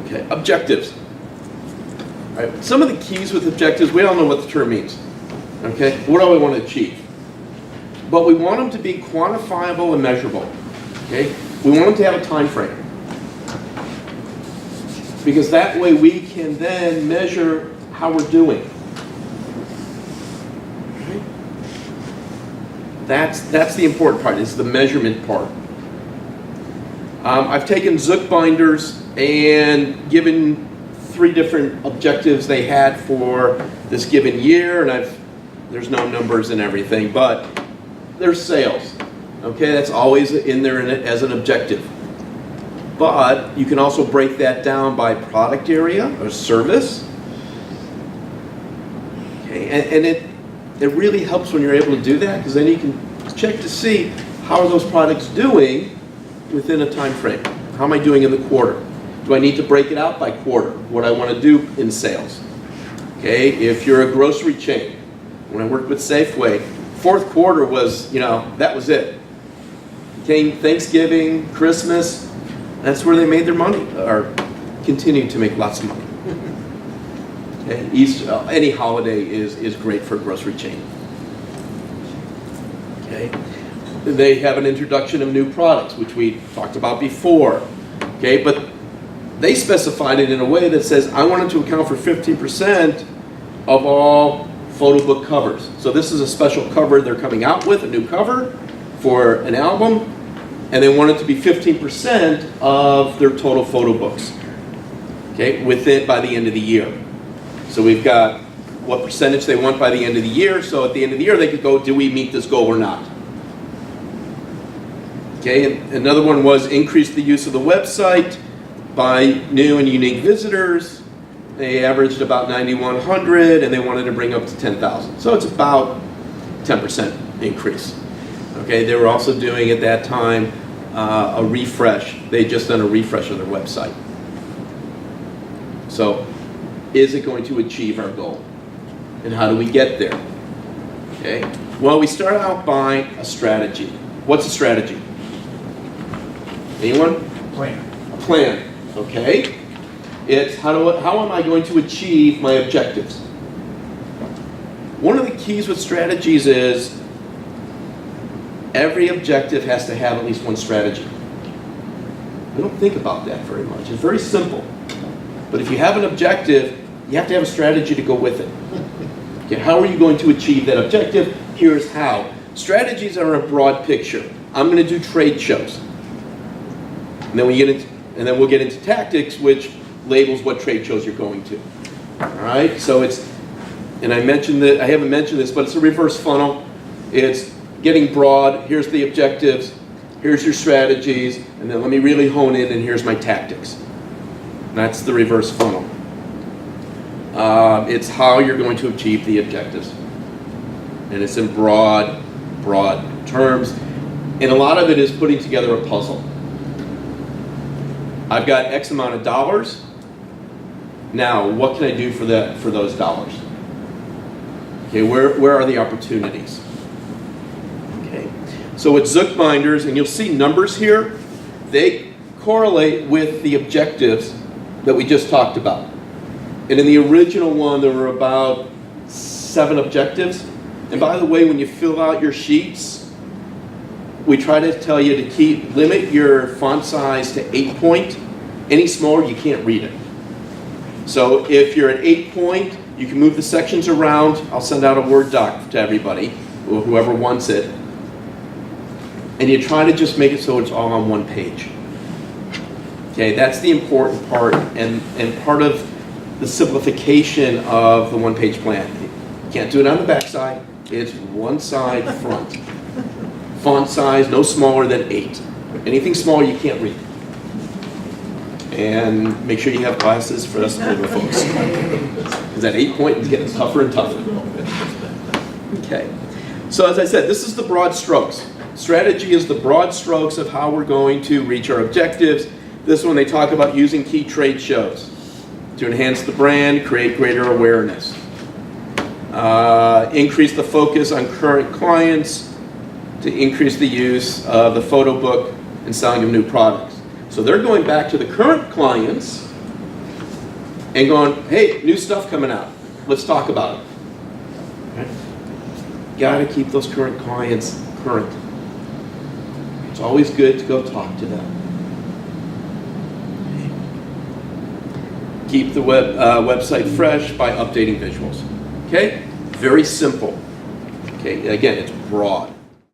Okay, objectives. All right, some of the keys with objectives, we all know what the term means. Okay, what do I want to achieve? But we want them to be quantifiable and measurable. Okay, we want them to have a time frame. Because that way we can then measure how we're doing. Okay? That's the important part, is the measurement part. I've taken Zook binders and given 3 different objectives they had for this given year, and there's no numbers and everything, but there's sales. Okay, that's always in there as an objective. But you can also break that down by product area or service. Okay, and it really helps when you're able to do that, because then you can check to see how are those products doing within a time frame. How am I doing in the quarter? Do I need to break it out by quarter, what I want to do in sales? Okay, if you're a grocery chain, when I worked with Safeway, 4th quarter was, that was it. Came Thanksgiving, Christmas, that's where they made their money, or continued to make lots of money. Okay, Easter, any holiday is great for a grocery chain. Okay, they have an introduction of new products, which we talked about before. Okay, but they specified it in a way that says, I wanted to account for 15% of all photo book covers. So this is a special cover they're coming out with, a new cover for an album, and they want it to be 15% of their total photo books. Okay, by the end of the year. So we've got what percentage they want by the end of the year. So at the end of the year, they could go, do we meet this goal or not? Okay, and another one was increase the use of the website by new and unique visitors. They averaged about 9,100, and they wanted to bring up to 10,000. So it's about 10% increase. Okay, they were also doing at that time a refresh. They had just done a refresh of their website. So is it going to achieve our goal? And how do we get there? Okay, well, we start out by a strategy. What's a strategy? Anyone? Plan. A plan, okay. It's how am I going to achieve my objectives? One of the keys with strategies is every objective has to have at least one strategy. We don't think about that very much. It's very simple. But if you have an objective, you have to have a strategy to go with it. Okay, how are you going to achieve that objective? Here's how. Strategies are a broad picture. I'm going to do trade shows. And then we'll get into tactics, which labels what trade shows you're going to. All right, so and I mentioned that, I haven't mentioned this, but it's a reverse funnel. It's getting broad, here's the objectives, here's your strategies, and then let me really hone in, and here's my tactics. That's the reverse funnel. It's how you're going to achieve the objectives. And it's in broad terms. And a lot of it is putting together a puzzle. I've got X amount of dollars. Now, what can I do for those dollars? Okay, where are the opportunities? Okay, so with Zook binders, and you'll see numbers here, they correlate with the objectives that we just talked about. And in the original one, there were about 7 objectives. And by the way, when you fill out your sheets, we try to tell you to limit your font size to 8 point. Any smaller, you can't read it. So if you're at 8 point, you can move the sections around. I'll send out a Word doc to everybody, or whoever wants it. And you try to just make it so it's all on one page. Okay, that's the important part, and part of the simplification of the one-page plan. You can't do it on the back side. It's one side front. Font size, no smaller than 8. Anything smaller, you can't read. And make sure you have glasses for us older folks. Because at 8 point, it's getting tougher and tougher. Okay. So as I said, this is the broad strokes. Strategy is the broad strokes of how we're going to reach our objectives. This one, they talk about using key trade shows to enhance the brand, create greater awareness. Increase the focus on current clients to increase the use of the photo book and selling of new products. So they're going back to the current clients and going, hey, new stuff coming out. Let's talk about it. Okay? Got to keep those current clients current. It's always good to go talk to them. Keep the website fresh by updating visuals. Okay? Very simple. Okay, again, it's broad.